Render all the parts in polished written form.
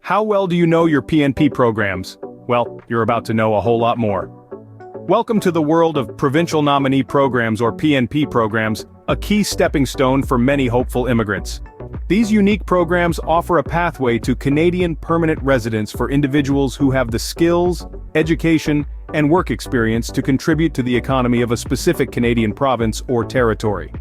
How well do you know your PNP programs? Well, you're about to know a whole lot more. Welcome to the world of Provincial Nominee Programs or PNP programs, a key stepping stone for many hopeful immigrants. These unique programs offer a pathway to Canadian permanent residence for individuals who have the skills, education, and work experience to contribute to the economy of a specific Canadian province or territory.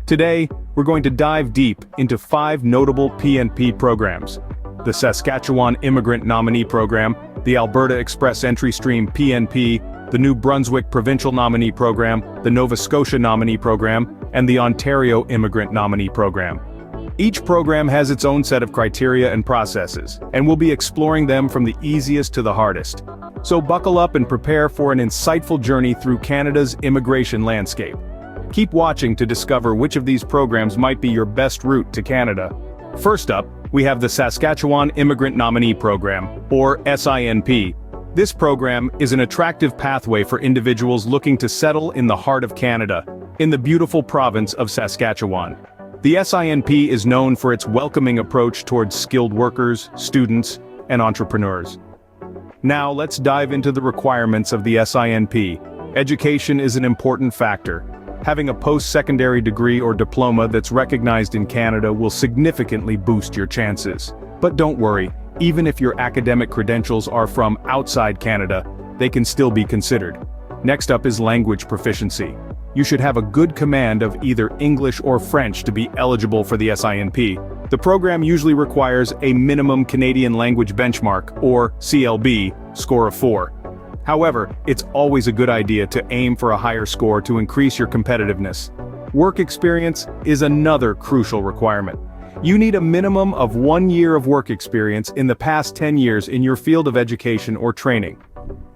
Today, we're going to dive deep into 5 notable PNP programs: the Saskatchewan Immigrant Nominee Program, the Alberta Express Entry Stream PNP, the New Brunswick Provincial Nominee Program, the Nova Scotia Nominee Program, and the Ontario Immigrant Nominee Program. Each program has its own set of criteria and processes, and we'll be exploring them from the easiest to the hardest. So buckle up and prepare for an insightful journey through Canada's immigration landscape. Keep watching to discover which of these programs might be your best route to Canada. First up, we have the Saskatchewan Immigrant Nominee Program, or SINP. This program is an attractive pathway for individuals looking to settle in the heart of Canada, in the beautiful province of Saskatchewan. The SINP is known for its welcoming approach towards skilled workers, students, and entrepreneurs. Now let's dive into the requirements of the SINP. Education is an important factor. Having a post-secondary degree or diploma that's recognized in Canada will significantly boost your chances. But don't worry, even if your academic credentials are from outside Canada, they can still be considered. Next up is language proficiency. You should have a good command of either English or French to be eligible for the SINP. The program usually requires a minimum Canadian language benchmark, or CLB, score of 4. However, it's always a good idea to aim for a higher score to increase your competitiveness. Work experience is another crucial requirement. You need a minimum of 1 year of work experience in the past 10 years in your field of education or training.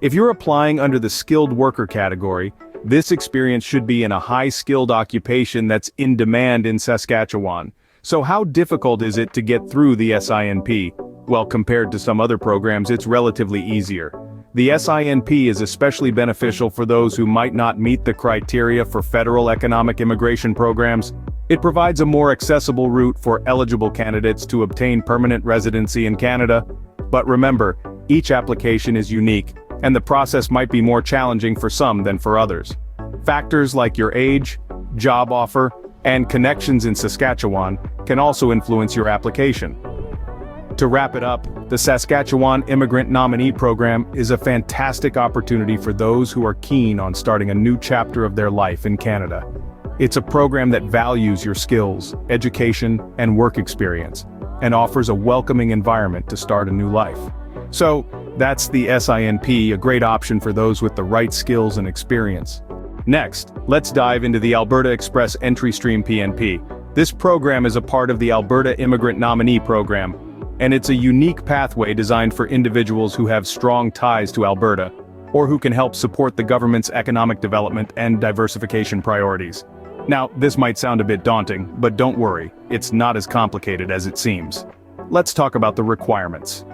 If you're applying under the skilled worker category, this experience should be in a high-skilled occupation that's in demand in Saskatchewan. So how difficult is it to get through the SINP? Well, compared to some other programs, it's relatively easier. The SINP is especially beneficial for those who might not meet the criteria for federal economic immigration programs. It provides a more accessible route for eligible candidates to obtain permanent residency in Canada. But remember, each application is unique, and the process might be more challenging for some than for others. Factors like your age, job offer, and connections in Saskatchewan can also influence your application. To wrap it up, the Saskatchewan Immigrant Nominee Program is a fantastic opportunity for those who are keen on starting a new chapter of their life in Canada. It's a program that values your skills, education, and work experience, and offers a welcoming environment to start a new life. So, that's the SINP, a great option for those with the right skills and experience. Next, let's dive into the Alberta Express Entry Stream PNP. This program is a part of the Alberta Immigrant Nominee Program, and it's a unique pathway designed for individuals who have strong ties to Alberta, or who can help support the government's economic development and diversification priorities. Now, this might sound a bit daunting, but don't worry, it's not as complicated as it seems. Let's talk about the requirements.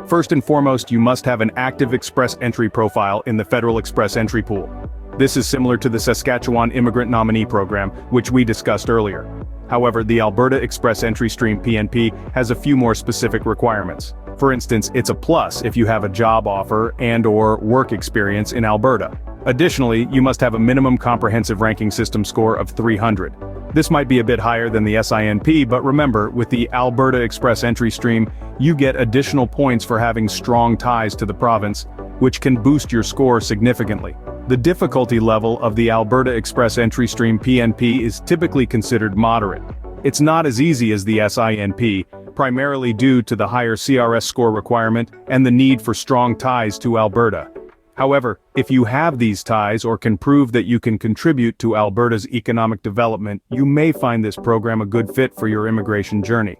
First and foremost, you must have an active Express Entry profile in the Federal Express Entry Pool. This is similar to the Saskatchewan Immigrant Nominee Program, which we discussed earlier. However, the Alberta Express Entry Stream PNP has a few more specific requirements. For instance, it's a plus if you have a job offer and/or work experience in Alberta. Additionally, you must have a minimum comprehensive ranking system score of 300. This might be a bit higher than the SINP, but remember, with the Alberta Express Entry Stream, you get additional points for having strong ties to the province, which can boost your score significantly. The difficulty level of the Alberta Express Entry Stream PNP is typically considered moderate. It's not as easy as the SINP, primarily due to the higher CRS score requirement and the need for strong ties to Alberta. However, if you have these ties or can prove that you can contribute to Alberta's economic development, you may find this program a good fit for your immigration journey.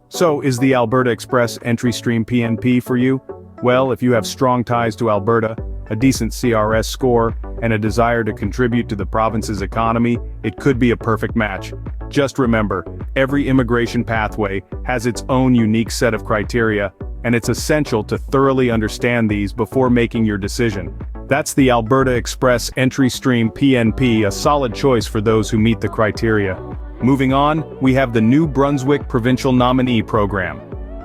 So, is the Alberta Express Entry Stream PNP for you? Well, if you have strong ties to Alberta, a decent CRS score, and a desire to contribute to the province's economy, it could be a perfect match. Just remember, every immigration pathway has its own unique set of criteria, and it's essential to thoroughly understand these before making your decision. That's the Alberta Express Entry Stream PNP, a solid choice for those who meet the criteria. Moving on, we have the New Brunswick Provincial Nominee Program.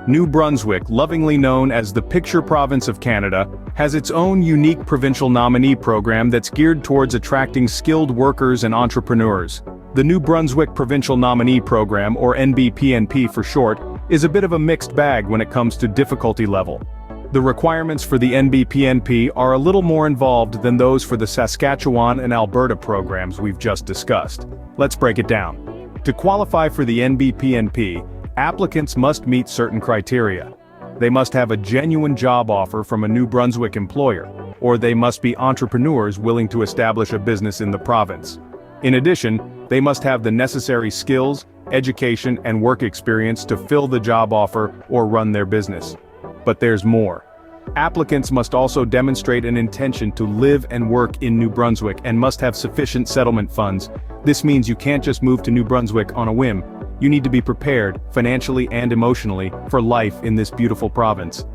New Brunswick, lovingly known as the Picture Province of Canada, has its own unique provincial nominee program that's geared towards attracting skilled workers and entrepreneurs. The New Brunswick Provincial Nominee Program, or NBPNP for short, is a bit of a mixed bag when it comes to difficulty level. The requirements for the NBPNP are a little more involved than those for the Saskatchewan and Alberta programs we've just discussed. Let's break it down. To qualify for the NBPNP, applicants must meet certain criteria. They must have a genuine job offer from a New Brunswick employer, or they must be entrepreneurs willing to establish a business in the province. In addition, they must have the necessary skills, education, and work experience to fill the job offer or run their business. But there's more. Applicants must also demonstrate an intention to live and work in New Brunswick and must have sufficient settlement funds. This means you can't just move to New Brunswick on a whim. You need to be prepared, financially and emotionally, for life in this beautiful province.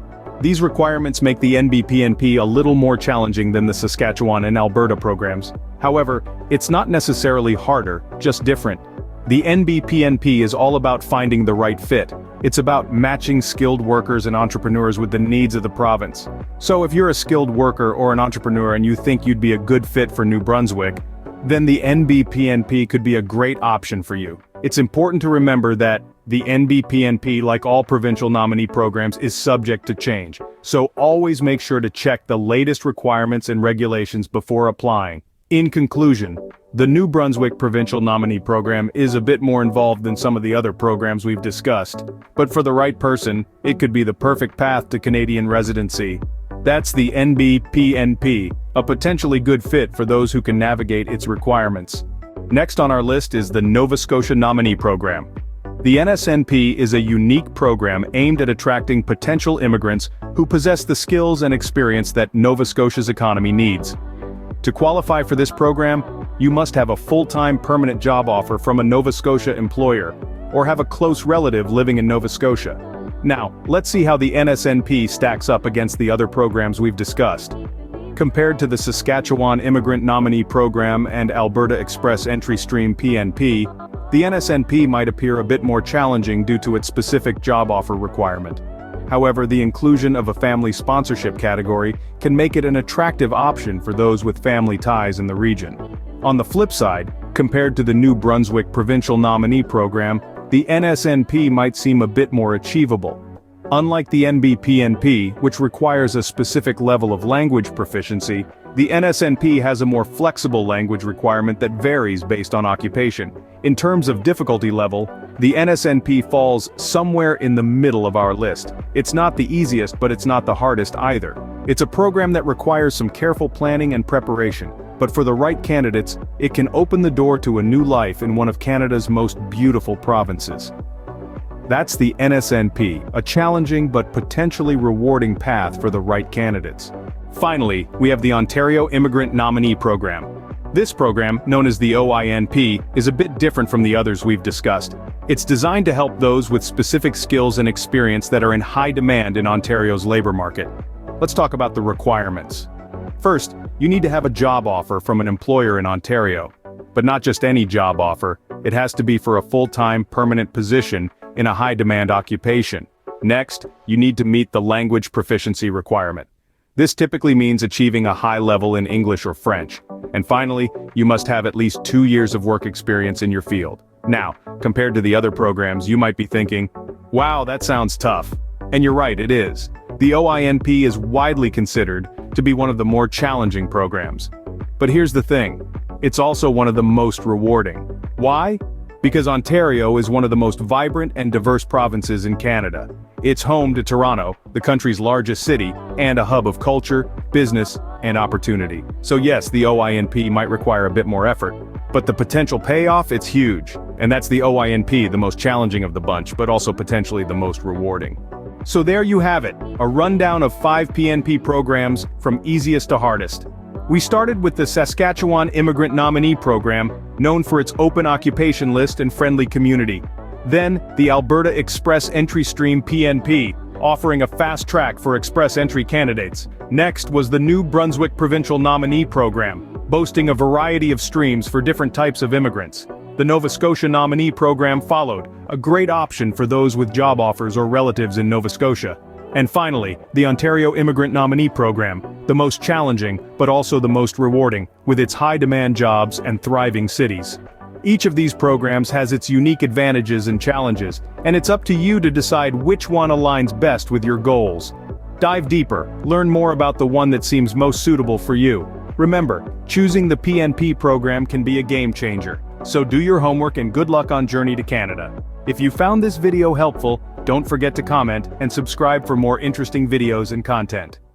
These requirements make the NBPNP a little more challenging than the Saskatchewan and Alberta programs. However, it's not necessarily harder, just different. The NBPNP is all about finding the right fit. It's about matching skilled workers and entrepreneurs with the needs of the province. So if you're a skilled worker or an entrepreneur and you think you'd be a good fit for New Brunswick, then the NBPNP could be a great option for you. It's important to remember that the NBPNP, like all provincial nominee programs, is subject to change. So always make sure to check the latest requirements and regulations before applying. In conclusion, the New Brunswick Provincial Nominee Program is a bit more involved than some of the other programs we've discussed, but for the right person, it could be the perfect path to Canadian residency. That's the NBPNP, a potentially good fit for those who can navigate its requirements. Next on our list is the Nova Scotia Nominee Program. The NSNP is a unique program aimed at attracting potential immigrants who possess the skills and experience that Nova Scotia's economy needs. To qualify for this program, you must have a full-time permanent job offer from a Nova Scotia employer, or have a close relative living in Nova Scotia. Now, let's see how the NSNP stacks up against the other programs we've discussed. Compared to the Saskatchewan Immigrant Nominee Program and Alberta Express Entry Stream PNP, the NSNP might appear a bit more challenging due to its specific job offer requirement. However, the inclusion of a family sponsorship category can make it an attractive option for those with family ties in the region. On the flip side, compared to the New Brunswick Provincial Nominee Program, the NSNP might seem a bit more achievable. Unlike the NBPNP, which requires a specific level of language proficiency, the NSNP has a more flexible language requirement that varies based on occupation. In terms of difficulty level, the NSNP falls somewhere in the middle of our list. It's not the easiest, but it's not the hardest either. It's a program that requires some careful planning and preparation, but for the right candidates, it can open the door to a new life in one of Canada's most beautiful provinces. That's the NSNP, a challenging but potentially rewarding path for the right candidates. Finally, we have the Ontario Immigrant Nominee Program. This program, known as the OINP, is a bit different from the others we've discussed. It's designed to help those with specific skills and experience that are in high demand in Ontario's labor market. Let's talk about the requirements. First, you need to have a job offer from an employer in Ontario. But not just any job offer, it has to be for a full-time permanent position in a high-demand occupation. Next, you need to meet the language proficiency requirement. This typically means achieving a high level in English or French. And finally, you must have at least 2 years of work experience in your field. Now, compared to the other programs, you might be thinking, wow, that sounds tough. And you're right, it is. The OINP is widely considered to be one of the more challenging programs. But here's the thing, it's also one of the most rewarding. Why? Because Ontario is one of the most vibrant and diverse provinces in Canada. It's home to Toronto, the country's largest city, and a hub of culture, business, and opportunity. So yes, the OINP might require a bit more effort, but the potential payoff, it's huge. And that's the OINP, the most challenging of the bunch, but also potentially the most rewarding. So there you have it, a rundown of 5 PNP programs from easiest to hardest. We started with the Saskatchewan Immigrant Nominee Program, known for its open occupation list and friendly community. Then, the Alberta Express Entry Stream PNP, offering a fast track for express entry candidates. Next was the New Brunswick Provincial Nominee Program, boasting a variety of streams for different types of immigrants. The Nova Scotia Nominee Program followed, a great option for those with job offers or relatives in Nova Scotia. And finally, the Ontario Immigrant Nominee Program, the most challenging, but also the most rewarding, with its high-demand jobs and thriving cities. Each of these programs has its unique advantages and challenges, and it's up to you to decide which one aligns best with your goals. Dive deeper, learn more about the one that seems most suitable for you. Remember, choosing the PNP program can be a game changer. So do your homework and good luck on Journey to Canada. If you found this video helpful, don't forget to comment and subscribe for more interesting videos and content.